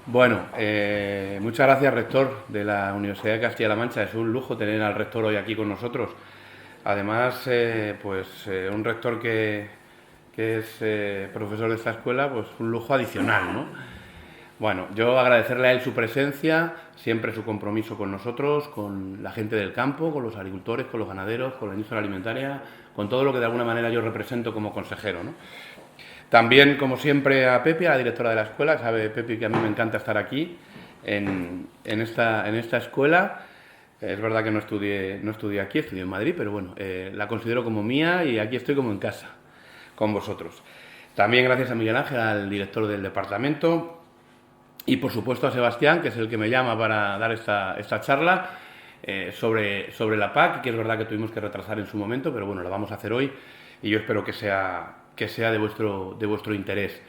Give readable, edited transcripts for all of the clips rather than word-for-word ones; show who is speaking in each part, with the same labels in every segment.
Speaker 1: Bueno, muchas gracias, rector de la Universidad de Castilla-La Mancha. Es un lujo tener al rector hoy aquí con nosotros. Además, un rector que es profesor de esta escuela, pues un lujo adicional, ¿no? Bueno, yo agradecerle a él su presencia, siempre su compromiso con nosotros, con la gente del campo, con los agricultores, con los ganaderos, con la industria alimentaria, con todo lo que de alguna manera yo represento como consejero, ¿no? También, como siempre, a Pepi, a la directora de la escuela. Sabe Pepi que a mí me encanta estar aquí, en esta escuela. Es verdad que no estudié aquí, estudié en Madrid, pero bueno, la considero como mía y aquí estoy como en casa, con vosotros. También gracias a Miguel Ángel, al director del departamento, y por supuesto a Sebastián, que es el que me llama para dar esta charla sobre la PAC, que es verdad que tuvimos que retrasar en su momento, pero bueno, la vamos a hacer hoy y yo espero que sea de vuestro interés.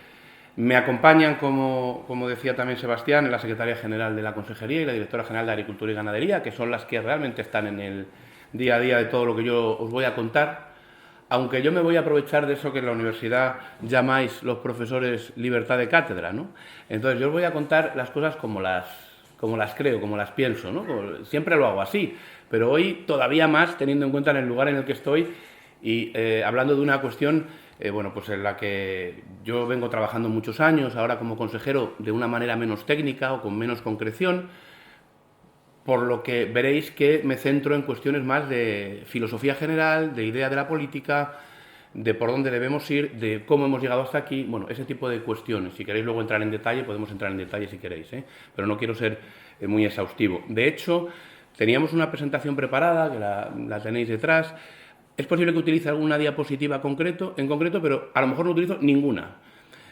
Speaker 1: Me acompañan, como decía también Sebastián, la secretaria general de la Consejería y la directora general de Agricultura y Ganadería, que son las que realmente están en el día a día de todo lo que yo os voy a contar, aunque yo me voy a aprovechar de eso que en la universidad llamáis los profesores libertad de cátedra, ¿no? Entonces yo os voy a contar las cosas como las creo, como las pienso, ¿no? Siempre lo hago así, pero hoy todavía más teniendo en cuenta en el lugar en el que estoy y hablando de una cuestión pues en la que yo vengo trabajando muchos años, ahora como consejero de una manera menos técnica o con menos concreción, por lo que veréis que me centro en cuestiones más de filosofía general, de idea de la política, de por dónde debemos ir, de cómo hemos llegado hasta aquí, bueno, ese tipo de cuestiones. Si queréis luego entrar en detalle, podemos entrar en detalle si queréis, pero no quiero ser muy exhaustivo. De hecho, teníamos una presentación preparada, que la tenéis detrás. Es posible que utilice alguna diapositiva en concreto, pero a lo mejor no utilizo ninguna.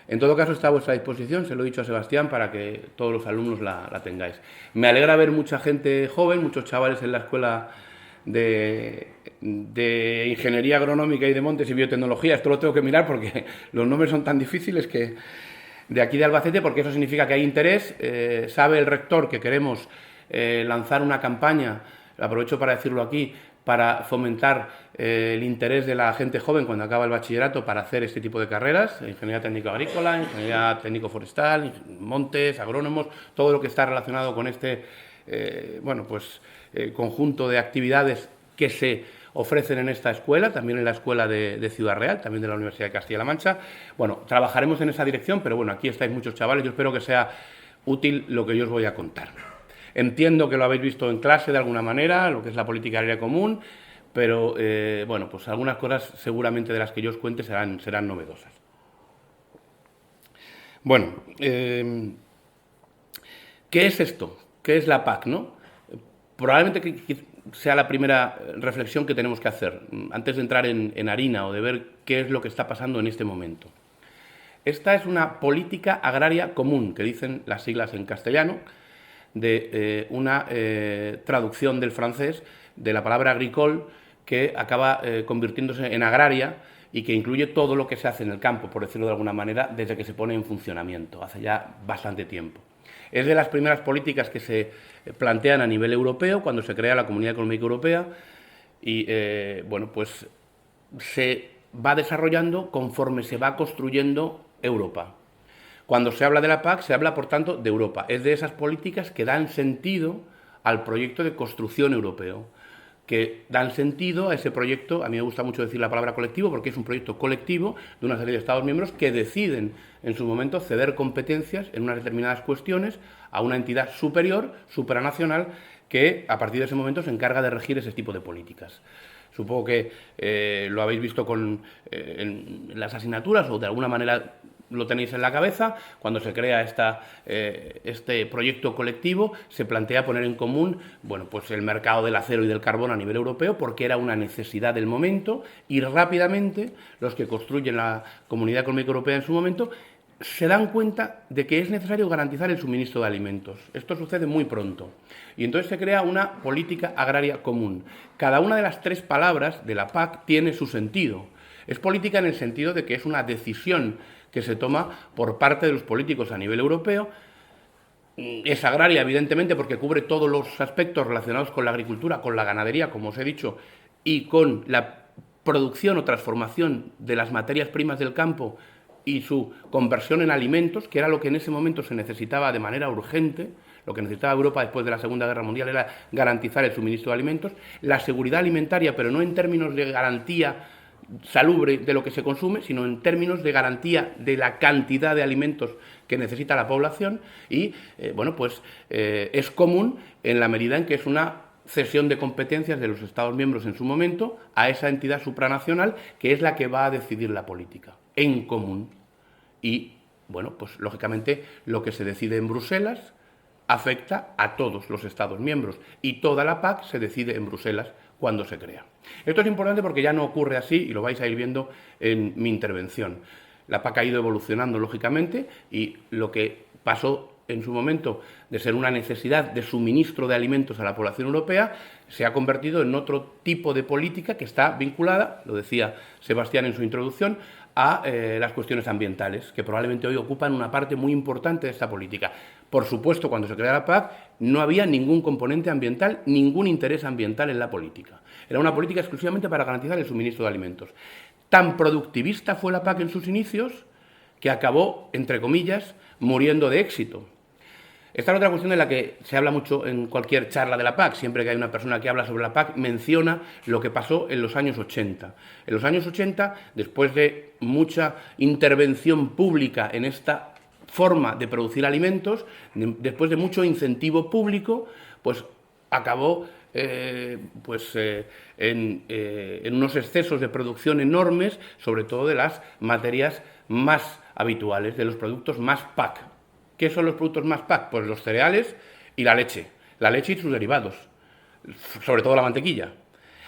Speaker 1: En todo caso, está a vuestra disposición, se lo he dicho a Sebastián, para que todos los alumnos la tengáis. Me alegra ver mucha gente joven, muchos chavales en la escuela de Ingeniería Agronómica y de Montes y Biotecnología. Esto lo tengo que mirar porque los nombres son tan difíciles que de aquí de Albacete, porque eso significa que hay interés. Sabe el rector que queremos lanzar una campaña, aprovecho para decirlo aquí, para fomentar el interés de la gente joven cuando acaba el bachillerato para hacer este tipo de carreras, ingeniería técnico-agrícola, ingeniería técnico-forestal, montes, agrónomos, todo lo que está relacionado con este conjunto de actividades que se ofrecen en esta escuela, también en la escuela de Ciudad Real, también de la Universidad de Castilla-La Mancha. Bueno, trabajaremos en esa dirección, pero bueno, aquí estáis muchos chavales, yo espero que sea útil lo que yo os voy a contar. Entiendo que lo habéis visto en clase de alguna manera, lo que es la política agraria común, pero pues algunas cosas seguramente de las que yo os cuente serán novedosas. Bueno, ¿qué es esto? ¿Qué es la PAC, no? Probablemente que sea la primera reflexión que tenemos que hacer antes de entrar en harina o de ver qué es lo que está pasando en este momento. Esta es una política agraria común, que dicen las siglas en castellano, de una traducción del francés de la palabra agricole, que acaba convirtiéndose en agraria y que incluye todo lo que se hace en el campo, por decirlo de alguna manera, desde que se pone en funcionamiento, hace ya bastante tiempo. Es de las primeras políticas que se plantean a nivel europeo, cuando se crea la Comunidad Económica Europea, y se va desarrollando conforme se va construyendo Europa. Cuando se habla de la PAC, se habla, por tanto, de Europa. Es de esas políticas que dan sentido al proyecto de construcción europeo, que dan sentido a ese proyecto. A mí me gusta mucho decir la palabra colectivo, porque es un proyecto colectivo de una serie de Estados miembros que deciden en su momento ceder competencias en unas determinadas cuestiones a una entidad superior, supranacional, que a partir de ese momento se encarga de regir ese tipo de políticas. Supongo que lo habéis visto en las asignaturas o de alguna manera lo tenéis en la cabeza. Cuando se crea este proyecto colectivo, se plantea poner en común el mercado del acero y del carbón a nivel europeo, porque era una necesidad del momento, y rápidamente los que construyen la Comunidad Económica Europea en su momento se dan cuenta de que es necesario garantizar el suministro de alimentos. Esto sucede muy pronto. Y entonces se crea una política agraria común. Cada una de las tres palabras de la PAC tiene su sentido. Es política en el sentido de que es una decisión que se toma por parte de los políticos a nivel europeo. Es agraria, evidentemente, porque cubre todos los aspectos relacionados con la agricultura, con la ganadería, como os he dicho, y con la producción o transformación de las materias primas del campo y su conversión en alimentos, que era lo que en ese momento se necesitaba de manera urgente. Lo que necesitaba Europa después de la Segunda Guerra Mundial era garantizar el suministro de alimentos, la seguridad alimentaria, pero no en términos de garantía salubre de lo que se consume, sino en términos de garantía de la cantidad de alimentos que necesita la población y, es común en la medida en que es una cesión de competencias de los Estados miembros en su momento a esa entidad supranacional que es la que va a decidir la política, en común. Y, lógicamente, lo que se decide en Bruselas afecta a todos los Estados miembros y toda la PAC se decide en Bruselas cuando se crea. Esto es importante porque ya no ocurre así y lo vais a ir viendo en mi intervención. La PAC ha ido evolucionando, lógicamente, y lo que pasó en su momento de ser una necesidad de suministro de alimentos a la población europea se ha convertido en otro tipo de política que está vinculada, lo decía Sebastián en su introducción, a las cuestiones ambientales, que probablemente hoy ocupan una parte muy importante de esta política. Por supuesto, cuando se crea la PAC no había ningún componente ambiental, ningún interés ambiental en la política. Era una política exclusivamente para garantizar el suministro de alimentos. Tan productivista fue la PAC en sus inicios que acabó, entre comillas, muriendo de éxito. Esta es otra cuestión de la que se habla mucho en cualquier charla de la PAC. Siempre que hay una persona que habla sobre la PAC, menciona lo que pasó en los años 80. En los años 80, después de mucha intervención pública en esta forma de producir alimentos, después de mucho incentivo público, pues acabó en unos excesos de producción enormes, sobre todo de las materias más habituales, de los productos más PAC. ¿Qué son los productos más PAC? Pues los cereales y la leche y sus derivados, sobre todo la mantequilla.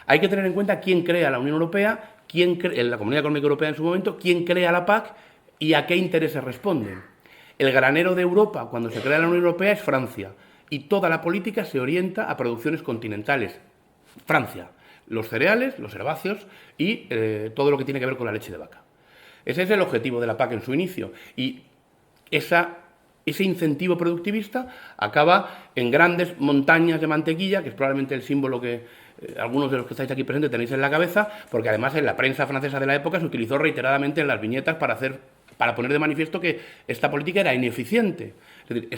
Speaker 1: Hay que tener en cuenta quién crea la Unión Europea, la Comunidad Económica Europea en su momento, quién crea la PAC y a qué intereses responden. El granero de Europa, cuando se crea la Unión Europea, es Francia, y toda la política se orienta a producciones continentales. Francia, los cereales, los herbáceos y todo lo que tiene que ver con la leche de vaca. Ese es el objetivo de la PAC en su inicio, y ese incentivo productivista acaba en grandes montañas de mantequilla, que es probablemente el símbolo que algunos de los que estáis aquí presentes tenéis en la cabeza, porque además en la prensa francesa de la época se utilizó reiteradamente en las viñetas para poner de manifiesto que esta política era ineficiente. Es decir,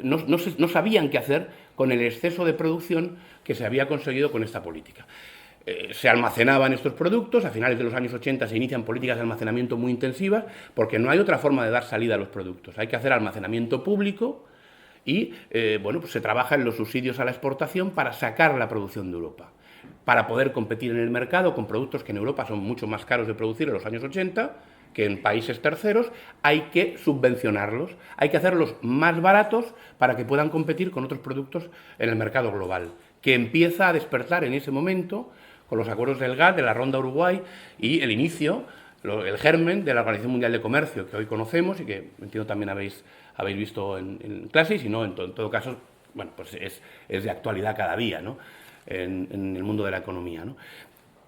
Speaker 1: no sabían qué hacer con el exceso de producción que se había conseguido con esta política. Se almacenaban estos productos, a finales de los años 80 se inician políticas de almacenamiento muy intensivas, porque no hay otra forma de dar salida a los productos. Hay que hacer almacenamiento público y se trabaja en los subsidios a la exportación para sacar la producción de Europa, para poder competir en el mercado con productos que en Europa son mucho más caros de producir en los años 80 que en países terceros. Hay que subvencionarlos, hay que hacerlos más baratos para que puedan competir con otros productos en el mercado global, que empieza a despertar en ese momento con los acuerdos del GATT, de la Ronda Uruguay y el inicio, el germen de la Organización Mundial de Comercio, que hoy conocemos y que entiendo también habéis visto en clase, y si no, en todo caso, es de actualidad cada día, ¿no? en el mundo de la economía, ¿no?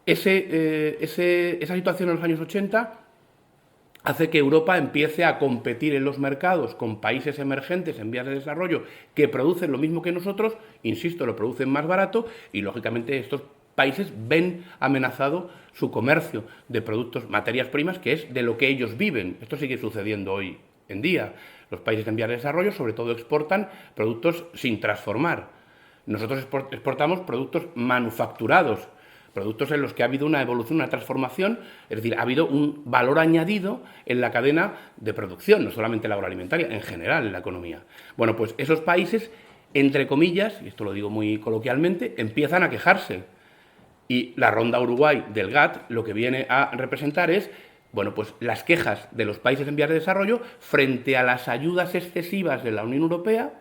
Speaker 1: Esa situación en los años 80 hace que Europa empiece a competir en los mercados con países emergentes en vías de desarrollo que producen lo mismo que nosotros, insisto, lo producen más barato, y lógicamente estos países ven amenazado su comercio de productos, materias primas, que es de lo que ellos viven. Esto sigue sucediendo hoy en día. Los países en vías de desarrollo sobre todo exportan productos sin transformar. Nosotros exportamos productos manufacturados, productos en los que ha habido una evolución, una transformación, es decir, ha habido un valor añadido en la cadena de producción, no solamente la agroalimentaria, en general en la economía. Bueno, pues esos países, entre comillas, y esto lo digo muy coloquialmente, empiezan a quejarse. Y la Ronda Uruguay del GATT lo que viene a representar es, las quejas de los países en vías de desarrollo frente a las ayudas excesivas de la Unión Europea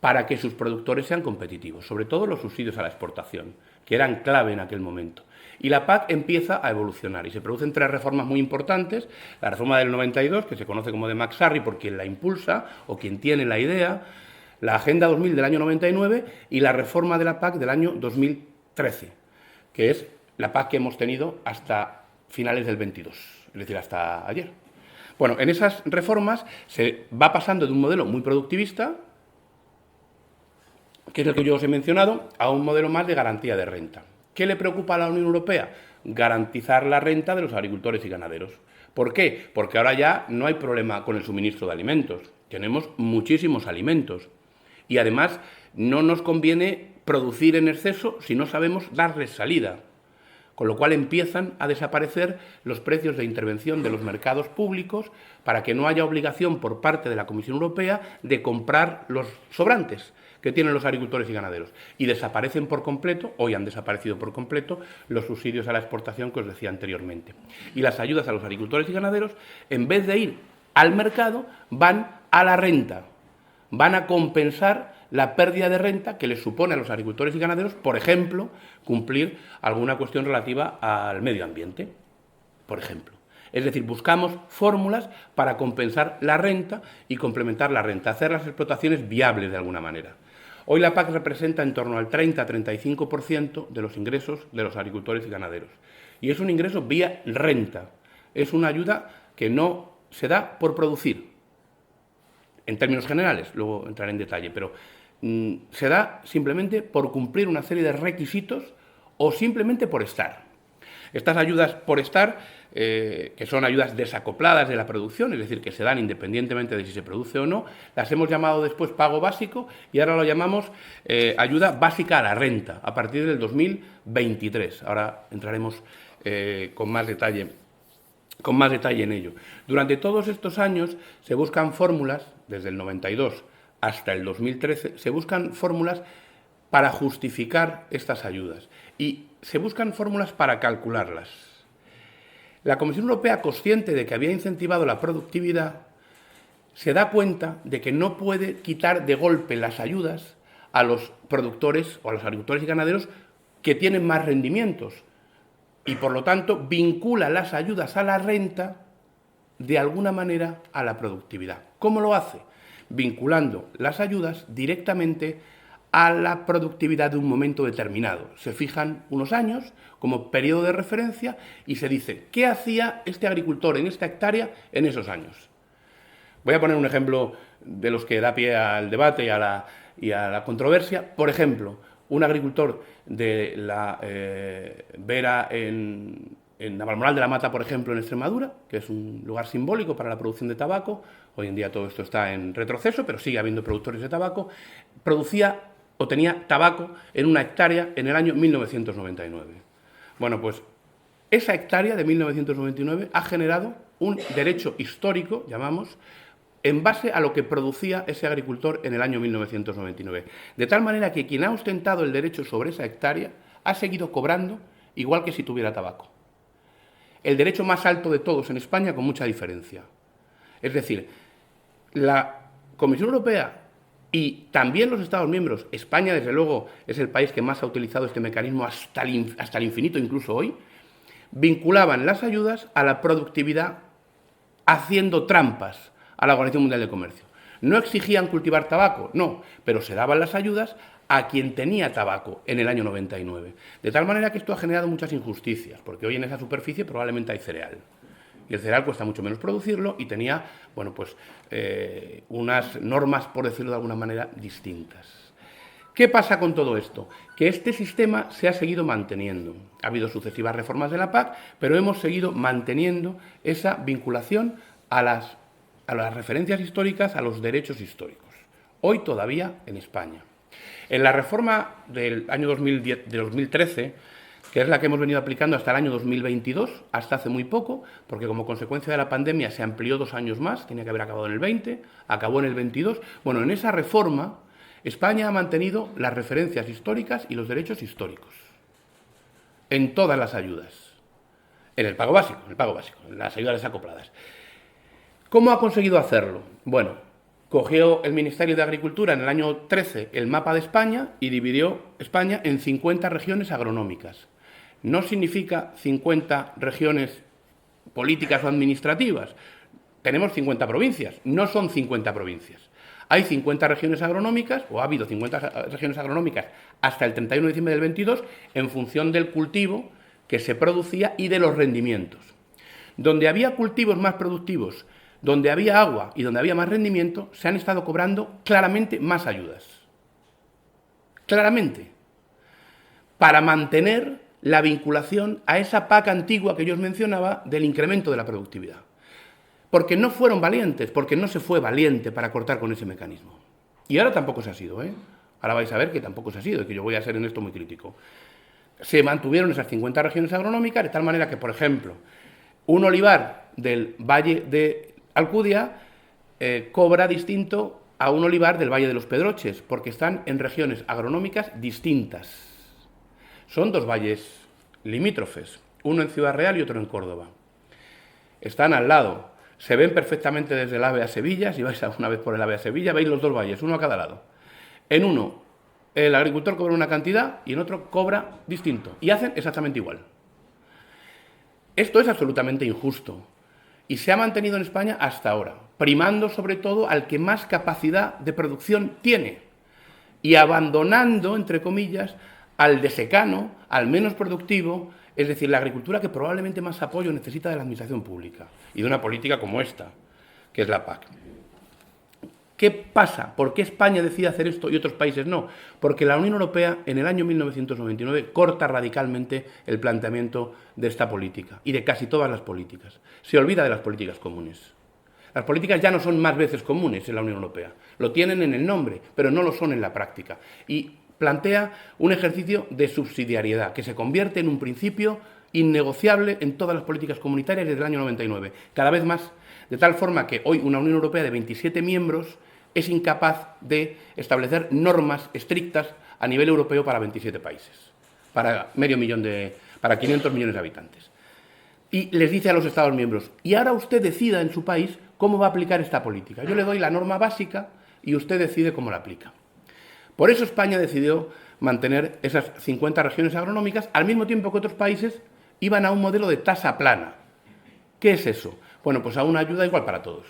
Speaker 1: para que sus productores sean competitivos, sobre todo los subsidios a la exportación, que eran clave en aquel momento. Y la PAC empieza a evolucionar y se producen tres reformas muy importantes: la reforma del 92, que se conoce como de McSharry por quien la impulsa o quien tiene la idea, la Agenda 2000 del año 99 y la reforma de la PAC del año 2013, que es la PAC que hemos tenido hasta finales del 22, es decir, hasta ayer. Bueno, en esas reformas se va pasando de un modelo muy productivista, que es el que yo os he mencionado, a un modelo más de garantía de renta. ¿Qué le preocupa a la Unión Europea? Garantizar la renta de los agricultores y ganaderos. ¿Por qué? Porque ahora ya no hay problema con el suministro de alimentos. Tenemos muchísimos alimentos. Y además no nos conviene producir en exceso si no sabemos darles salida. Con lo cual empiezan a desaparecer los precios de intervención de los mercados públicos para que no haya obligación por parte de la Comisión Europea de comprar los sobrantes que tienen los agricultores y ganaderos. Y desaparecen por completo, hoy han desaparecido por completo, los subsidios a la exportación que os decía anteriormente. Y las ayudas a los agricultores y ganaderos, en vez de ir al mercado, van a la renta, van a compensar la pérdida de renta que les supone a los agricultores y ganaderos, por ejemplo, cumplir alguna cuestión relativa al medio ambiente, por ejemplo. Es decir, buscamos fórmulas para compensar la renta y complementar la renta, hacer las explotaciones viables de alguna manera. Hoy la PAC representa en torno al 30-35% de los ingresos de los agricultores y ganaderos. Y es un ingreso vía renta. Es una ayuda que no se da por producir, en términos generales, luego entraré en detalle, pero se da simplemente por cumplir una serie de requisitos o simplemente por estar. Estas ayudas por estar, que son ayudas desacopladas de la producción, es decir, que se dan independientemente de si se produce o no, las hemos llamado después pago básico y ahora lo llamamos ayuda básica a la renta, a partir del 2023. Ahora entraremos con más detalle en ello. Durante todos estos años se buscan fórmulas, desde el 92 hasta el 2013, se buscan fórmulas para justificar estas ayudas y se buscan fórmulas para calcularlas. La Comisión Europea, consciente de que había incentivado la productividad, se da cuenta de que no puede quitar de golpe las ayudas a los productores o a los agricultores y ganaderos que tienen más rendimientos y, por lo tanto, vincula las ayudas a la renta de alguna manera a la productividad. ¿Cómo lo hace? Vinculando las ayudas directamente a la productividad de un momento determinado. Se fijan unos años como periodo de referencia y se dice ¿qué hacía este agricultor en esta hectárea en esos años? Voy a poner un ejemplo de los que da pie al debate y a la controversia. Por ejemplo, un agricultor de la Vera en Navalmoral de la Mata, por ejemplo, en Extremadura, que es un lugar simbólico para la producción de tabaco. Hoy en día todo esto está en retroceso, pero sigue habiendo productores de tabaco. Producía o tenía tabaco en una hectárea en el año 1999. Bueno, pues esa hectárea de 1999 ha generado un derecho histórico, llamamos, en base a lo que producía ese agricultor en el año 1999. De tal manera que quien ha ostentado el derecho sobre esa hectárea ha seguido cobrando igual que si tuviera tabaco. El derecho más alto de todos en España con mucha diferencia. Es decir, la Comisión Europea y también los Estados miembros, España desde luego es el país que más ha utilizado este mecanismo hasta el infinito incluso hoy, vinculaban las ayudas a la productividad haciendo trampas a la Organización Mundial del Comercio. No exigían cultivar tabaco, no, pero se daban las ayudas a quien tenía tabaco en el año 99. De tal manera que esto ha generado muchas injusticias, porque hoy en esa superficie probablemente hay cereal. Y el cereal cuesta mucho menos producirlo y tenía, bueno, pues unas normas, por decirlo de alguna manera, distintas. ¿Qué pasa con todo esto? Que este sistema se ha seguido manteniendo. Ha habido sucesivas reformas de la PAC, pero hemos seguido manteniendo esa vinculación a las referencias históricas, a los derechos históricos. Hoy todavía en España. En la reforma del año 2013, que es la que hemos venido aplicando hasta el año 2022, hasta hace muy poco, porque como consecuencia de la pandemia se amplió 2 años más, tenía que haber acabado en el 20, acabó en el 22. Bueno, en esa reforma España ha mantenido las referencias históricas y los derechos históricos en todas las ayudas, en el pago básico, en las ayudas desacopladas. ¿Cómo ha conseguido hacerlo? Bueno, cogió el Ministerio de Agricultura en el año 13 el mapa de España y dividió España en 50 regiones agronómicas. No significa 50 regiones políticas o administrativas. Tenemos 50 provincias, no son 50 provincias. Hay 50 regiones agronómicas, o ha habido 50 regiones agronómicas hasta el 31 de diciembre del 22, en función del cultivo que se producía y de los rendimientos. Donde había cultivos más productivos, donde había agua y donde había más rendimiento, se han estado cobrando claramente más ayudas. Claramente. Para mantener la vinculación a esa PAC antigua que yo os mencionaba del incremento de la productividad. Porque no fueron valientes, porque no se fue valiente para cortar con ese mecanismo. Y ahora tampoco se ha sido, ¿eh? Ahora vais a ver que tampoco se ha sido y que yo voy a ser en esto muy crítico. Se mantuvieron esas 50 regiones agronómicas de tal manera que, por ejemplo, un olivar del Valle de Alcudia cobra distinto a un olivar del Valle de los Pedroches, porque están en regiones agronómicas distintas. Son dos valles limítrofes, uno en Ciudad Real y otro en Córdoba. Están al lado, se ven perfectamente desde el AVE a Sevilla, si vais una vez por el AVE a Sevilla, veis los dos valles, uno a cada lado. En uno, el agricultor cobra una cantidad y en otro cobra distinto, y hacen exactamente igual. Esto es absolutamente injusto y se ha mantenido en España hasta ahora, primando sobre todo al que más capacidad de producción tiene y abandonando, entre comillas, al desecano, al menos productivo, es decir, la agricultura que probablemente más apoyo necesita de la administración pública y de una política como esta, que es la PAC. ¿Qué pasa? ¿Por qué España decide hacer esto y otros países no? Porque la Unión Europea en el año 1999 corta radicalmente el planteamiento de esta política y de casi todas las políticas. Se olvida de las políticas comunes. Las políticas ya no son más veces comunes en la Unión Europea. Lo tienen en el nombre, pero no lo son en la práctica. Y plantea un ejercicio de subsidiariedad que se convierte en un principio innegociable en todas las políticas comunitarias desde el año 99. Cada vez más, de tal forma que hoy una Unión Europea de 27 miembros es incapaz de establecer normas estrictas a nivel europeo para 27 países, para para 500 millones de habitantes. Y les dice a los Estados miembros, y ahora usted decida en su país cómo va a aplicar esta política. Yo le doy la norma básica y usted decide cómo la aplica. Por eso España decidió mantener esas 50 regiones agronómicas, al mismo tiempo que otros países iban a un modelo de tasa plana. ¿Qué es eso? Bueno, pues a una ayuda igual para todos.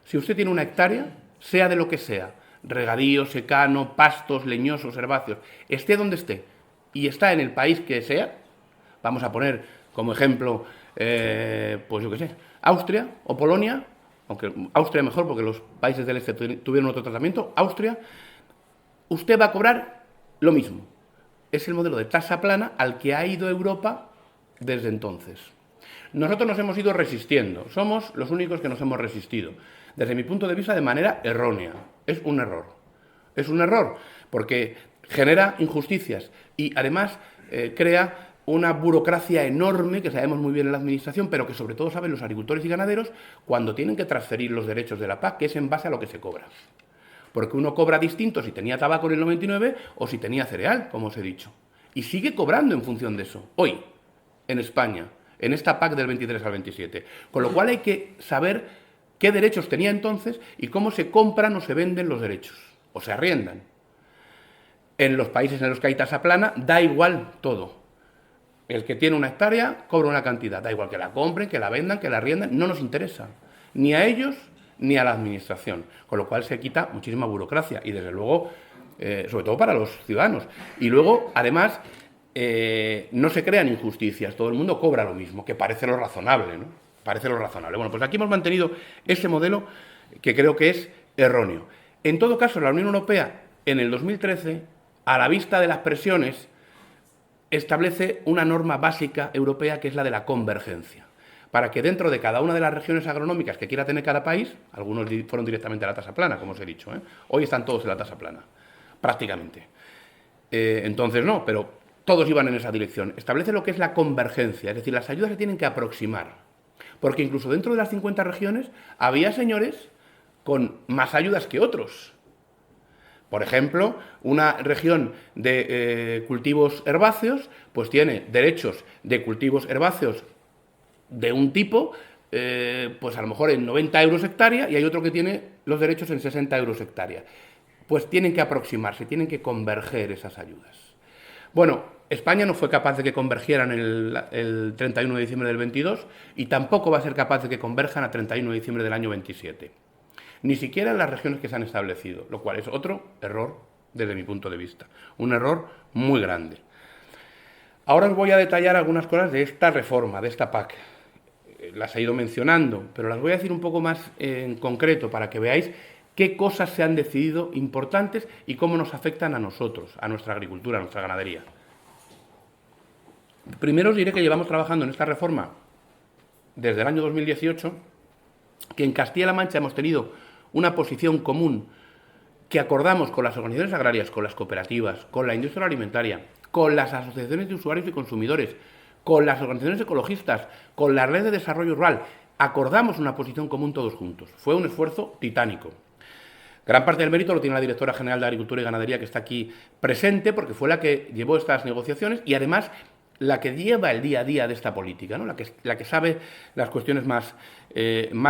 Speaker 1: Si usted tiene una hectárea, sea de lo que sea, regadío, secano, pastos, leñosos, herbáceos, esté donde esté y está en el país que sea, vamos a poner como ejemplo, pues yo qué sé, Austria o Polonia, aunque Austria mejor porque los países del este tuvieron otro tratamiento, Austria, usted va a cobrar lo mismo. Es el modelo de tasa plana al que ha ido Europa desde entonces. Nosotros nos hemos ido resistiendo, somos los únicos que nos hemos resistido. Desde mi punto de vista, de manera errónea. Es un error. Es un error porque genera injusticias y además crea una burocracia enorme que sabemos muy bien en la administración, pero que sobre todo saben los agricultores y ganaderos cuando tienen que transferir los derechos de la PAC, que es en base a lo que se cobra. Porque uno cobra distinto si tenía tabaco en el 99 o si tenía cereal, como os he dicho. Y sigue cobrando en función de eso, hoy, en España, en esta PAC del 23 al 27. Con lo cual hay que saber qué derechos tenía entonces y cómo se compran o se venden los derechos, o se arriendan. En los países en los que hay tasa plana, da igual todo. El que tiene una hectárea cobra una cantidad, da igual que la compren, que la vendan, que la arriendan, no nos interesa, ni a ellos ni a la administración, con lo cual se quita muchísima burocracia y desde luego, sobre todo para los ciudadanos. Y luego, además, no se crean injusticias, todo el mundo cobra lo mismo, que parece lo razonable, ¿no? Parece lo razonable. Bueno, pues aquí hemos mantenido ese modelo que creo que es erróneo. En todo caso, la Unión Europea, en el 2013, a la vista de las presiones, establece una norma básica europea que es la de la convergencia, para que dentro de cada una de las regiones agronómicas que quiera tener cada país, algunos fueron directamente a la tasa plana, como os he dicho, hoy están todos en la tasa plana, prácticamente. Entonces no, pero todos iban en esa dirección. Establece lo que es la convergencia, es decir, las ayudas se tienen que aproximar, porque incluso dentro de las 50 regiones había señores con más ayudas que otros. Por ejemplo, una región de cultivos herbáceos, pues tiene derechos de cultivos herbáceos de un tipo, pues a lo mejor en 90 euros hectárea, y hay otro que tiene los derechos en 60 euros hectárea. Pues tienen que aproximarse, tienen que converger esas ayudas. Bueno, España no fue capaz de que convergieran el 31 de diciembre del 22 y tampoco va a ser capaz de que converjan a 31 de diciembre del año 27. Ni siquiera en las regiones que se han establecido, lo cual es otro error desde mi punto de vista. Un error muy grande. Ahora os voy a detallar algunas cosas de esta reforma, de esta PAC. Las he ido mencionando, pero las voy a decir un poco más en concreto para que veáis qué cosas se han decidido importantes y cómo nos afectan a nosotros, a nuestra agricultura, a nuestra ganadería. Primero os diré que llevamos trabajando en esta reforma desde el año 2018, que en Castilla-La Mancha hemos tenido una posición común que acordamos con las organizaciones agrarias, con las cooperativas, con la industria alimentaria, con las asociaciones de usuarios y consumidores, con las organizaciones ecologistas, con la red de desarrollo rural. Acordamos una posición común todos juntos. Fue un esfuerzo titánico. Gran parte del mérito lo tiene la directora general de Agricultura y Ganadería, que está aquí presente, porque fue la que llevó estas negociaciones y además la que lleva el día a día de esta política, ¿no? la que sabe las cuestiones más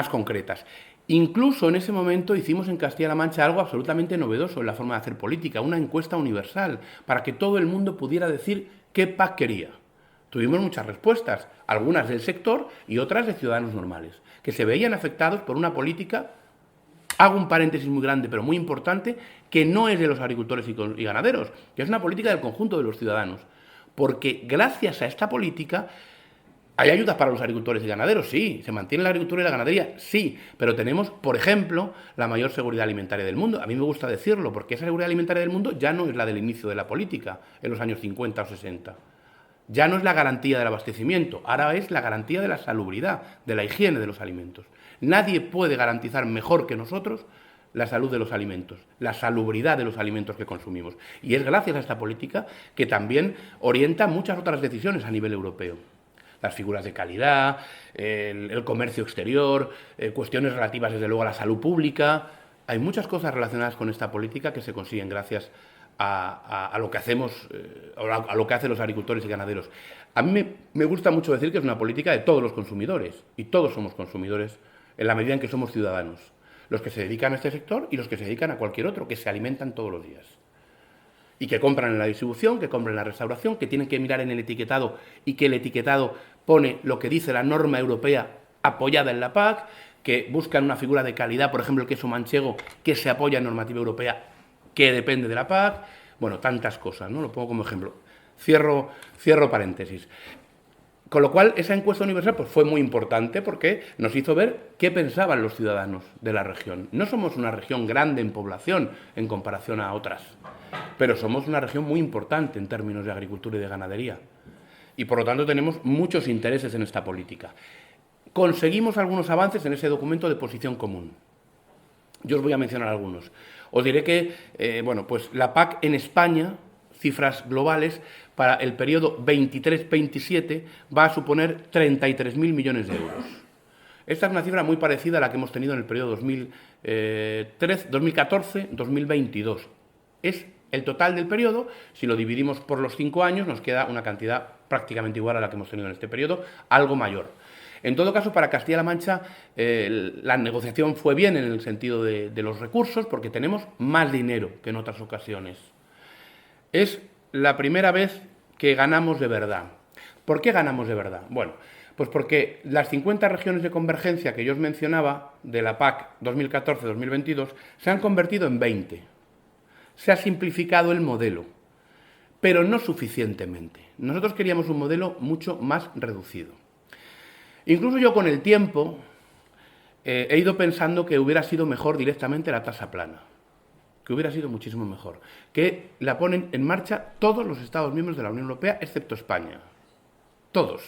Speaker 1: concretas. Incluso en ese momento hicimos en Castilla-La Mancha algo absolutamente novedoso en la forma de hacer política, una encuesta universal, para que todo el mundo pudiera decir qué PAC quería. Tuvimos muchas respuestas, algunas del sector y otras de ciudadanos normales, que se veían afectados por una política, hago un paréntesis muy grande pero muy importante, que no es de los agricultores y ganaderos, que es una política del conjunto de los ciudadanos. Porque gracias a esta política hay ayudas para los agricultores y ganaderos, sí, se mantiene la agricultura y la ganadería, sí, pero tenemos, por ejemplo, la mayor seguridad alimentaria del mundo. A mí me gusta decirlo, porque esa seguridad alimentaria del mundo ya no es la del inicio de la política, en los años 50 o 60. Ya no es la garantía del abastecimiento, ahora es la garantía de la salubridad, de la higiene de los alimentos. Nadie puede garantizar mejor que nosotros la salud de los alimentos, la salubridad de los alimentos que consumimos. Y es gracias a esta política que también orienta muchas otras decisiones a nivel europeo. Las figuras de calidad, el comercio exterior, cuestiones relativas desde luego a la salud pública. Hay muchas cosas relacionadas con esta política que se consiguen gracias a lo que hacemos, a lo que hacen los agricultores y ganaderos. A mí me gusta mucho decir que es una política de todos los consumidores, y todos somos consumidores en la medida en que somos ciudadanos. Los que se dedican a este sector y los que se dedican a cualquier otro, que se alimentan todos los días. Y que compran en la distribución, que compran en la restauración, que tienen que mirar en el etiquetado y que el etiquetado pone lo que dice la norma europea apoyada en la PAC, que buscan una figura de calidad, por ejemplo el queso manchego, que se apoya en normativa europea, que depende de la PAC. Bueno, tantas cosas, ¿no? Lo pongo como ejemplo. Cierro paréntesis. Con lo cual, esa encuesta universal pues, fue muy importante porque nos hizo ver qué pensaban los ciudadanos de la región. No somos una región grande en población en comparación a otras, pero somos una región muy importante en términos de agricultura y de ganadería. Y por lo tanto tenemos muchos intereses en esta política. Conseguimos algunos avances en ese documento de posición común. Yo os voy a mencionar algunos. Os diré que pues la PAC en España, cifras globales, para el periodo 23-27 va a suponer 33.000 millones de euros. Esta es una cifra muy parecida a la que hemos tenido en el periodo 2014-2022. Es el total del periodo. Si lo dividimos por los 5 años, nos queda una cantidad prácticamente igual a la que hemos tenido en este periodo, algo mayor. En todo caso, para Castilla-La Mancha, la negociación fue bien en el sentido de los recursos, porque tenemos más dinero que en otras ocasiones. Es la primera vez que ganamos de verdad. ¿Por qué ganamos de verdad? Bueno, pues porque las 50 regiones de convergencia que yo os mencionaba de la PAC 2014-2022 se han convertido en 20. Se ha simplificado el modelo, pero no suficientemente. Nosotros queríamos un modelo mucho más reducido. Incluso yo con el tiempo he ido pensando que hubiera sido mejor directamente la tasa plana, que hubiera sido muchísimo mejor, que la ponen en marcha todos los Estados miembros de la Unión Europea, excepto España. Todos.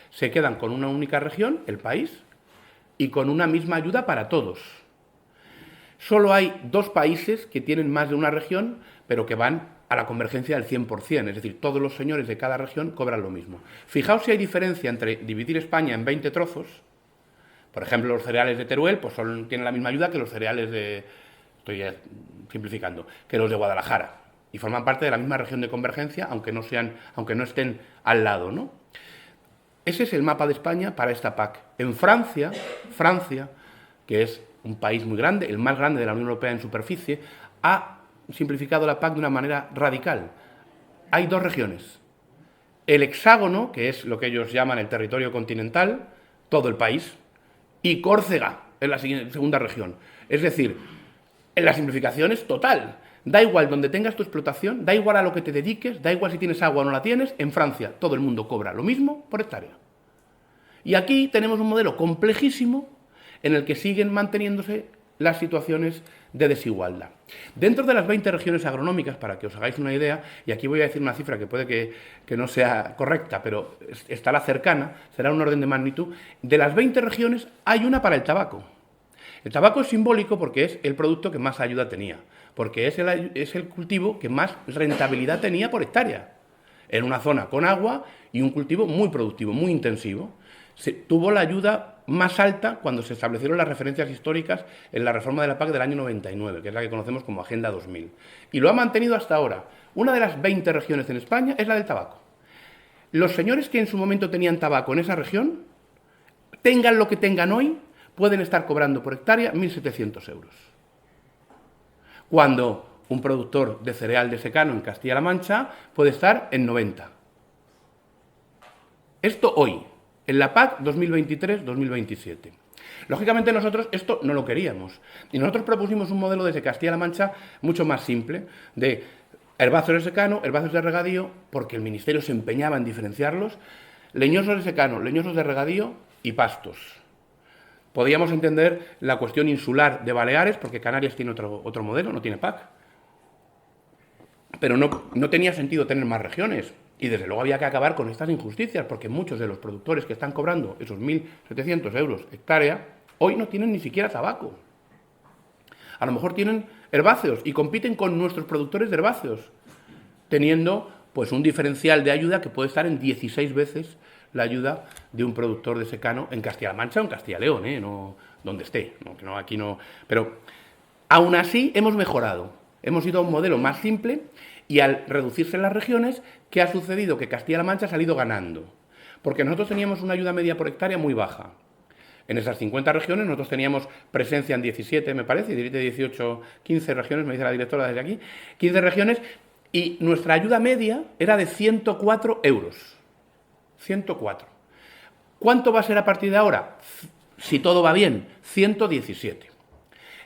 Speaker 1: Se quedan con una única región, el país, y con una misma ayuda para todos. Solo hay 2 países que tienen más de una región, pero que van a la convergencia del 100%, es decir, todos los señores de cada región cobran lo mismo. Fijaos si hay diferencia entre dividir España en 20 trozos. Por ejemplo, los cereales de Teruel pues tienen la misma ayuda que los cereales de... Estoy simplificando, que los de Guadalajara, y forman parte de la misma región de convergencia, aunque no estén al lado, ¿no? Ese es el mapa de España para esta PAC. En Francia, que es un país muy grande, el más grande de la Unión Europea en superficie, ha simplificado la PAC de una manera radical. Hay 2 regiones. El hexágono, que es lo que ellos llaman el territorio continental, todo el país, y Córcega, es la segunda región. Es decir, la simplificación es total. Da igual donde tengas tu explotación, da igual a lo que te dediques, da igual si tienes agua o no la tienes, en Francia todo el mundo cobra lo mismo por hectárea. Y aquí tenemos un modelo complejísimo en el que siguen manteniéndose las situaciones de desigualdad. Dentro de las 20 regiones agronómicas, para que os hagáis una idea, y aquí voy a decir una cifra que puede que no sea correcta, pero estará cercana, será un orden de magnitud, de las 20 regiones hay una para el tabaco. El tabaco es simbólico porque es el producto que más ayuda tenía, porque es el cultivo que más rentabilidad tenía por hectárea, en una zona con agua y un cultivo muy productivo, muy intensivo. Tuvo la ayuda más alta cuando se establecieron las referencias históricas en la reforma de la PAC del año 99, que es la que conocemos como Agenda 2000. Y lo ha mantenido hasta ahora. Una de las 20 regiones en España es la del tabaco. Los señores que en su momento tenían tabaco en esa región, tengan lo que tengan hoy, pueden estar cobrando por hectárea 1.700 euros. Cuando un productor de cereal de secano en Castilla-La Mancha puede estar en 90. Esto hoy, en la PAC 2023-2027. Lógicamente nosotros esto no lo queríamos y nosotros propusimos un modelo desde Castilla-La Mancha mucho más simple, de herbáceos de secano, herbáceos de regadío, porque el Ministerio se empeñaba en diferenciarlos, leñosos de secano, leñosos de regadío y pastos. Podíamos entender la cuestión insular de Baleares, porque Canarias tiene otro modelo, no tiene PAC. Pero no tenía sentido tener más regiones. Y desde luego había que acabar con estas injusticias, porque muchos de los productores que están cobrando esos 1.700 euros hectárea, hoy no tienen ni siquiera tabaco. A lo mejor tienen herbáceos y compiten con nuestros productores de herbáceos, teniendo pues un diferencial de ayuda que puede estar en 16 veces la ayuda de un productor de secano en Castilla-La Mancha o en Castilla y León, no donde esté, aquí no. Pero aún así hemos mejorado, hemos ido a un modelo más simple y al reducirse las regiones, ¿qué ha sucedido? Que Castilla-La Mancha ha salido ganando, porque nosotros teníamos una ayuda media por hectárea muy baja. En esas 50 regiones nosotros teníamos presencia en 17, me parece, 18, 15 regiones, me dice la directora desde aquí, 15 regiones, y nuestra ayuda media era de 104 euros. 104. ¿Cuánto va a ser a partir de ahora? Si todo va bien, 117.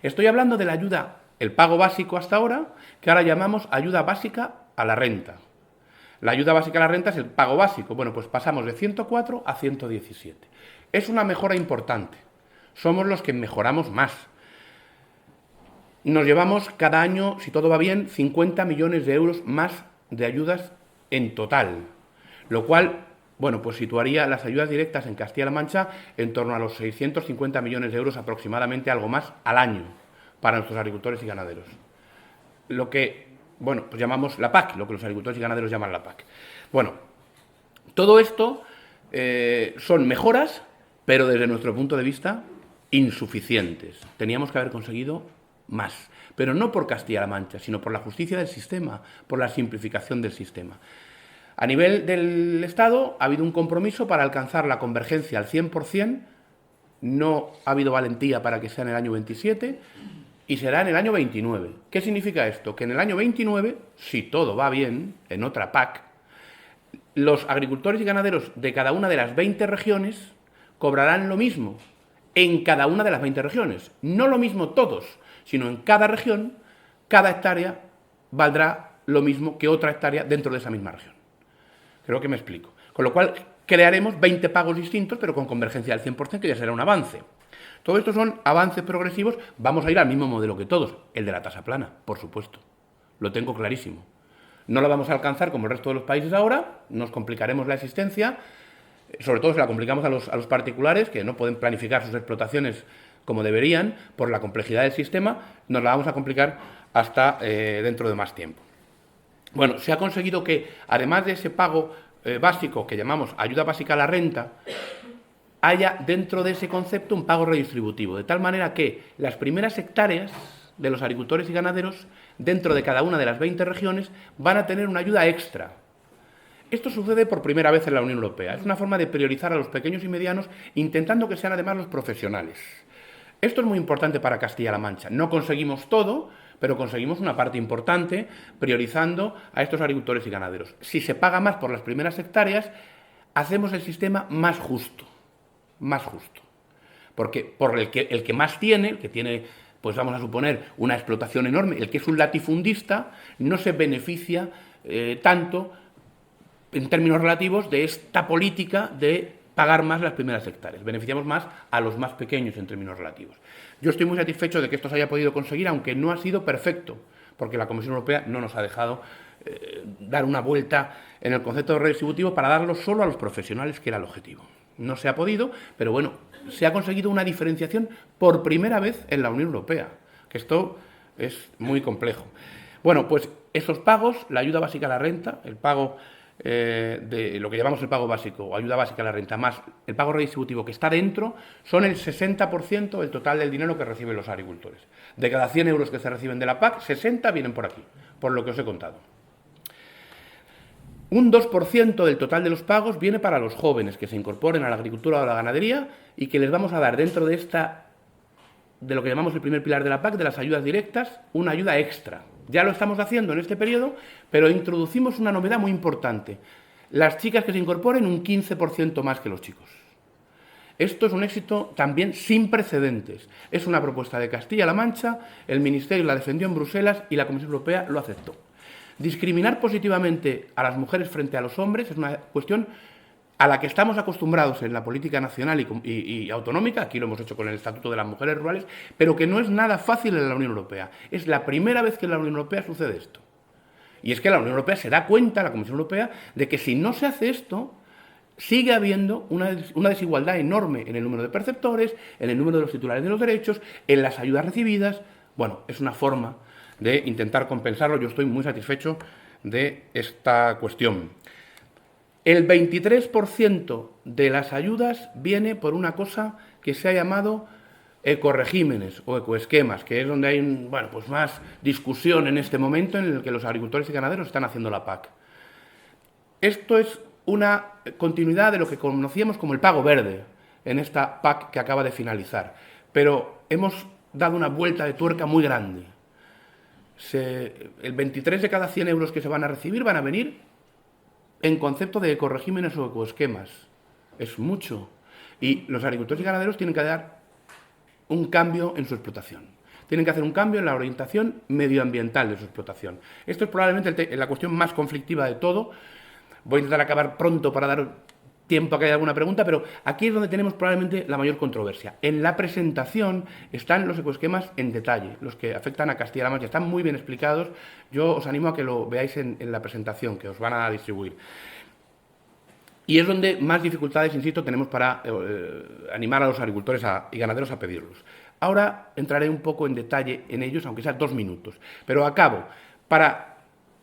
Speaker 1: Estoy hablando de la ayuda, el pago básico hasta ahora, que ahora llamamos ayuda básica a la renta. La ayuda básica a la renta es el pago básico. Bueno, pues pasamos de 104 a 117. Es una mejora importante. Somos los que mejoramos más. Nos llevamos cada año, si todo va bien, 50 millones de euros más de ayudas en total, lo cual, bueno, pues situaría las ayudas directas en Castilla-La Mancha en torno a los 650 millones de euros aproximadamente, algo más al año, para nuestros agricultores y ganaderos. Lo que, bueno, pues llamamos la PAC, lo que los agricultores y ganaderos llaman la PAC. Bueno, todo esto son mejoras, pero desde nuestro punto de vista, insuficientes. Teníamos que haber conseguido más, pero no por Castilla-La Mancha, sino por la justicia del sistema, por la simplificación del sistema. A nivel del Estado ha habido un compromiso para alcanzar la convergencia al 100%, no ha habido valentía para que sea en el año 27 y será en el año 29. ¿Qué significa esto? Que en el año 29, si todo va bien, en otra PAC, los agricultores y ganaderos de cada una de las 20 regiones cobrarán lo mismo en cada una de las 20 regiones. No lo mismo todos, sino en cada región, cada hectárea valdrá lo mismo que otra hectárea dentro de esa misma región. Creo que me explico. Con lo cual crearemos 20 pagos distintos, pero con convergencia al 100%, que ya será un avance. Todo esto son avances progresivos. Vamos a ir al mismo modelo que todos, el de la tasa plana, por supuesto. Lo tengo clarísimo. No lo vamos a alcanzar como el resto de los países ahora, nos complicaremos la existencia, sobre todo se la complicamos a los particulares, que no pueden planificar sus explotaciones como deberían, por la complejidad del sistema, nos la vamos a complicar hasta dentro de más tiempo. Bueno, se ha conseguido que, además de ese pago básico que llamamos ayuda básica a la renta, haya dentro de ese concepto un pago redistributivo, de tal manera que las primeras hectáreas de los agricultores y ganaderos, dentro de cada una de las 20 regiones, van a tener una ayuda extra. Esto sucede por primera vez en la Unión Europea. Es una forma de priorizar a los pequeños y medianos, intentando que sean además los profesionales. Esto es muy importante para Castilla-La Mancha. No conseguimos todo, pero conseguimos una parte importante priorizando a estos agricultores y ganaderos. Si se paga más por las primeras hectáreas, hacemos el sistema más justo. Más justo. Porque por el que más tiene, el que tiene, pues vamos a suponer, una explotación enorme, el que es un latifundista, no se beneficia tanto en términos relativos de esta política de pagar más las primeras hectáreas. Beneficiamos más a los más pequeños en términos relativos. Yo estoy muy satisfecho de que esto se haya podido conseguir, aunque no ha sido perfecto, porque la Comisión Europea no nos ha dejado dar una vuelta en el concepto de redistributivo para darlo solo a los profesionales, que era el objetivo. No se ha podido, pero bueno, se ha conseguido una diferenciación por primera vez en la Unión Europea, que esto es muy complejo. Bueno, pues esos pagos, la ayuda básica a la renta, el pago de lo que llamamos el pago básico o ayuda básica a la renta, más el pago redistributivo que está dentro, son el 60% del total del dinero que reciben los agricultores. De cada 100 euros que se reciben de la PAC, 60 vienen por aquí, por lo que os he contado. Un 2% del total de los pagos viene para los jóvenes que se incorporen a la agricultura o a la ganadería y que les vamos a dar dentro de lo que llamamos el primer pilar de la PAC, de las ayudas directas, una ayuda extra. Ya lo estamos haciendo en este periodo, pero introducimos una novedad muy importante. Las chicas que se incorporen un 15% más que los chicos. Esto es un éxito también sin precedentes. Es una propuesta de Castilla-La Mancha, el Ministerio la defendió en Bruselas y la Comisión Europea lo aceptó. Discriminar positivamente a las mujeres frente a los hombres es una cuestión a la que estamos acostumbrados en la política nacional y autonómica, aquí lo hemos hecho con el Estatuto de las Mujeres Rurales, pero que no es nada fácil en la Unión Europea. Es la primera vez que en la Unión Europea sucede esto. Y es que la Unión Europea se da cuenta, la Comisión Europea, de que si no se hace esto, sigue habiendo una desigualdad enorme en el número de perceptores, en el número de los titulares de los derechos, en las ayudas recibidas. Bueno, es una forma de intentar compensarlo. Yo estoy muy satisfecho de esta cuestión. El 23% de las ayudas viene por una cosa que se ha llamado ecoregímenes o ecoesquemas, que es donde hay pues más discusión en este momento en el que los agricultores y ganaderos están haciendo la PAC. Esto es una continuidad de lo que conocíamos como el pago verde en esta PAC que acaba de finalizar, pero hemos dado una vuelta de tuerca muy grande. El 23 de cada 100 euros que se van a recibir van a venir en concepto de ecoregímenes o ecoesquemas. Es mucho. Y los agricultores y ganaderos tienen que dar un cambio en su explotación. Tienen que hacer un cambio en la orientación medioambiental de su explotación. Esto es probablemente la cuestión más conflictiva de todo. Voy a intentar acabar pronto para dar tiempo a que haya alguna pregunta, pero aquí es donde tenemos probablemente la mayor controversia. En la presentación están los ecoesquemas en detalle, los que afectan a Castilla-La Mancha. Están muy bien explicados. Yo os animo a que lo veáis en la presentación que os van a distribuir. Y es donde más dificultades, insisto, tenemos para animar a los agricultores y ganaderos a pedirlos. Ahora entraré un poco en detalle en ellos, aunque sea 2 minutos. Pero acabo. Para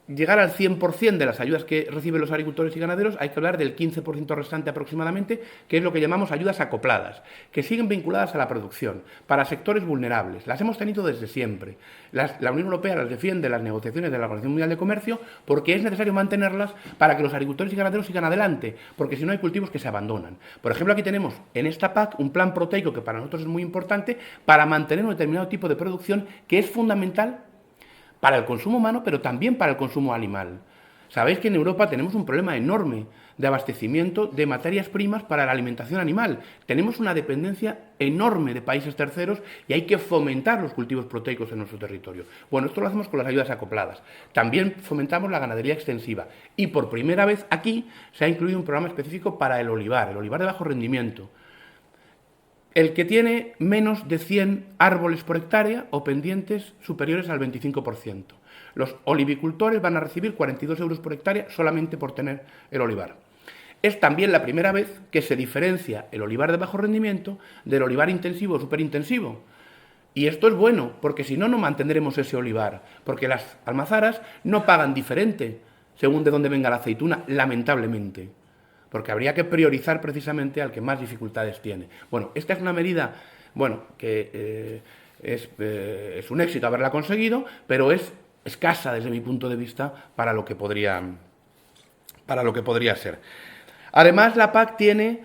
Speaker 1: llegar al 100% de las ayudas que reciben los agricultores y ganaderos, hay que hablar del 15% restante aproximadamente, que es lo que llamamos ayudas acopladas, que siguen vinculadas a la producción, para sectores vulnerables. Las hemos tenido desde siempre. La Unión Europea las defiende en las negociaciones de la Organización Mundial de Comercio porque es necesario mantenerlas para que los agricultores y ganaderos sigan adelante, porque si no hay cultivos que se abandonan. Por ejemplo, aquí tenemos en esta PAC un plan proteico que para nosotros es muy importante para mantener un determinado tipo de producción que es fundamental para el consumo humano, pero también para el consumo animal. Sabéis que en Europa tenemos un problema enorme de abastecimiento de materias primas para la alimentación animal. Tenemos una dependencia enorme de países terceros y hay que fomentar los cultivos proteicos en nuestro territorio. Bueno, esto lo hacemos con las ayudas acopladas. También fomentamos la ganadería extensiva. Y por primera vez aquí se ha incluido un programa específico para el olivar de bajo rendimiento. El que tiene menos de 100 árboles por hectárea o pendientes superiores al 25%. Los olivicultores van a recibir 42 euros por hectárea solamente por tener el olivar. Es también la primera vez que se diferencia el olivar de bajo rendimiento del olivar intensivo o superintensivo. Y esto es bueno, porque si no, no mantendremos ese olivar, porque las almazaras no pagan diferente según de dónde venga la aceituna, lamentablemente. Porque habría que priorizar precisamente al que más dificultades tiene. Bueno, esta es una medida, que es un éxito haberla conseguido, pero es escasa desde mi punto de vista para lo que podría ser. Además, la PAC tiene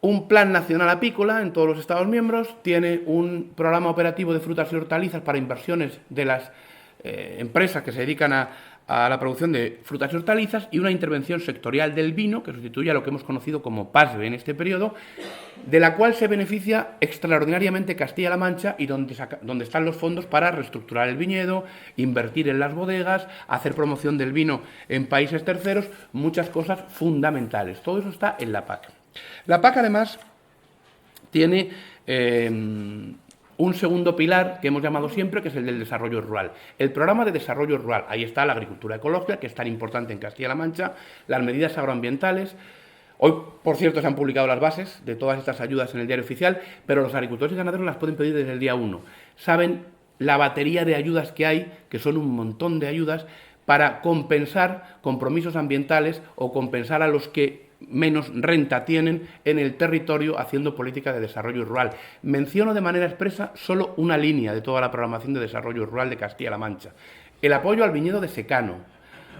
Speaker 1: un plan nacional apícola en todos los Estados miembros, tiene un programa operativo de frutas y hortalizas para inversiones de las empresas que se dedican a la producción de frutas y hortalizas y una intervención sectorial del vino que sustituye a lo que hemos conocido como PASVE en este periodo, de la cual se beneficia extraordinariamente Castilla-La Mancha y donde están los fondos para reestructurar el viñedo, invertir en las bodegas, hacer promoción del vino en países terceros, muchas cosas fundamentales. Todo eso está en la PAC. La PAC, además, tiene un segundo pilar que hemos llamado siempre, que es el del desarrollo rural. El programa de desarrollo rural. Ahí está la agricultura ecológica, que es tan importante en Castilla-La Mancha, las medidas agroambientales. Hoy, por cierto, se han publicado las bases de todas estas ayudas en el Diario Oficial, pero los agricultores y ganaderos las pueden pedir desde el día 1. Saben la batería de ayudas que hay, que son un montón de ayudas, para compensar compromisos ambientales o compensar a los que menos renta tienen en el territorio haciendo política de desarrollo rural. Menciono de manera expresa solo una línea de toda la programación de desarrollo rural de Castilla-La Mancha. El apoyo al viñedo de secano,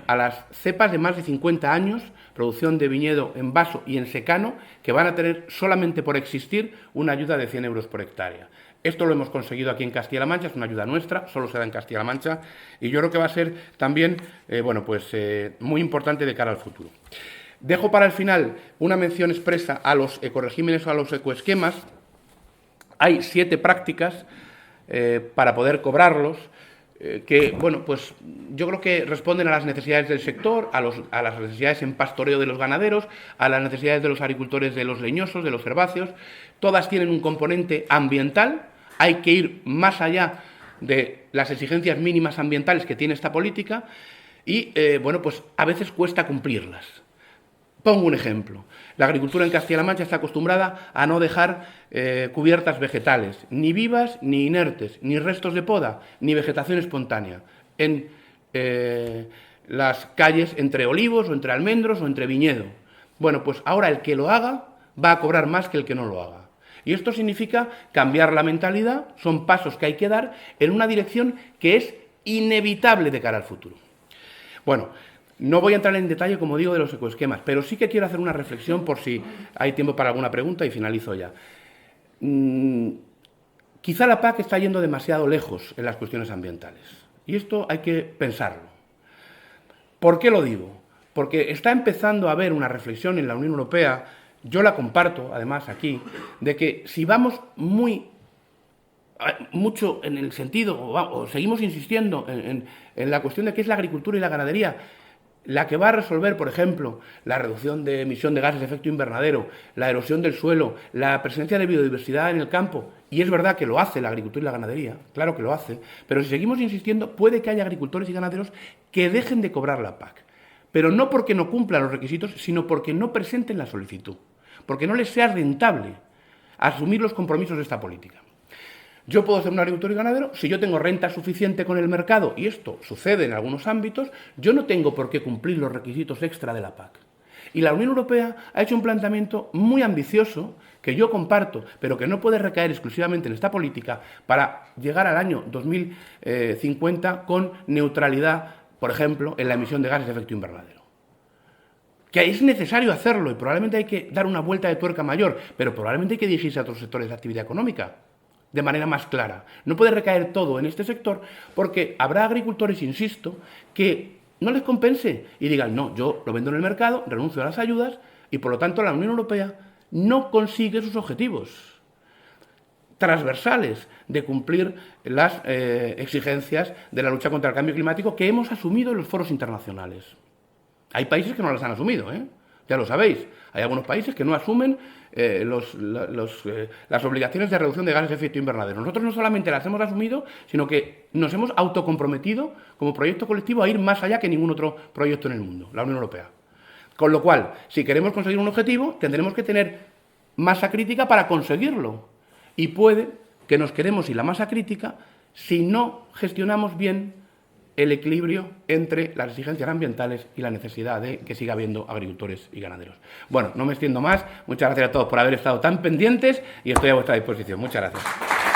Speaker 1: a las cepas de más de 50 años, producción de viñedo en vaso y en secano, que van a tener solamente por existir una ayuda de 100 euros por hectárea. Esto lo hemos conseguido aquí en Castilla-La Mancha, es una ayuda nuestra, solo se da en Castilla-La Mancha, y yo creo que va a ser también muy importante de cara al futuro. Dejo para el final una mención expresa a los ecoregímenes o a los ecoesquemas. Hay 7 prácticas para poder cobrarlos, que, yo creo que responden a las necesidades del sector, a las necesidades en pastoreo de los ganaderos, a las necesidades de los agricultores, de los leñosos, de los herbáceos. Todas tienen un componente ambiental, hay que ir más allá de las exigencias mínimas ambientales que tiene esta política y, a veces cuesta cumplirlas. Pongo un ejemplo. La agricultura en Castilla-La Mancha está acostumbrada a no dejar cubiertas vegetales, ni vivas ni inertes, ni restos de poda, ni vegetación espontánea, en las calles entre olivos o entre almendros o entre viñedo. Bueno, pues ahora el que lo haga va a cobrar más que el que no lo haga. Y esto significa cambiar la mentalidad, son pasos que hay que dar en una dirección que es inevitable de cara al futuro. Bueno, no voy a entrar en detalle, como digo, de los ecoesquemas, pero sí que quiero hacer una reflexión por si hay tiempo para alguna pregunta y finalizo ya. Quizá la PAC está yendo demasiado lejos en las cuestiones ambientales y esto hay que pensarlo. ¿Por qué lo digo? Porque está empezando a haber una reflexión en la Unión Europea, yo la comparto además aquí, de que si vamos mucho en el sentido, o seguimos insistiendo en la cuestión de qué es la agricultura y la ganadería, la que va a resolver, por ejemplo, la reducción de emisión de gases de efecto invernadero, la erosión del suelo, la presencia de biodiversidad en el campo, y es verdad que lo hace la agricultura y la ganadería, claro que lo hace, pero si seguimos insistiendo, puede que haya agricultores y ganaderos que dejen de cobrar la PAC, pero no porque no cumplan los requisitos, sino porque no presenten la solicitud, porque no les sea rentable asumir los compromisos de esta política. Yo puedo ser un agricultor y ganadero, si yo tengo renta suficiente con el mercado, y esto sucede en algunos ámbitos, yo no tengo por qué cumplir los requisitos extra de la PAC. Y la Unión Europea ha hecho un planteamiento muy ambicioso, que yo comparto, pero que no puede recaer exclusivamente en esta política, para llegar al año 2050 con neutralidad, por ejemplo, en la emisión de gases de efecto invernadero. Que es necesario hacerlo y probablemente hay que dar una vuelta de tuerca mayor, pero probablemente hay que dirigirse a otros sectores de actividad económica de manera más clara. No puede recaer todo en este sector porque habrá agricultores, insisto, que no les compense y digan, no, yo lo vendo en el mercado, renuncio a las ayudas y por lo tanto la Unión Europea no consigue sus objetivos transversales de cumplir las exigencias de la lucha contra el cambio climático que hemos asumido en los foros internacionales. Hay países que no las han asumido, ya lo sabéis. Hay algunos países que no asumen las obligaciones de reducción de gases de efecto invernadero. Nosotros no solamente las hemos asumido, sino que nos hemos autocomprometido como proyecto colectivo a ir más allá que ningún otro proyecto en el mundo, la Unión Europea. Con lo cual, si queremos conseguir un objetivo, tendremos que tener masa crítica para conseguirlo. Y puede que nos quedemos sin la masa crítica si no gestionamos bien el equilibrio entre las exigencias ambientales y la necesidad de que siga habiendo agricultores y ganaderos. Bueno, no me extiendo más. Muchas gracias a todos por haber estado tan pendientes y estoy a vuestra disposición. Muchas gracias.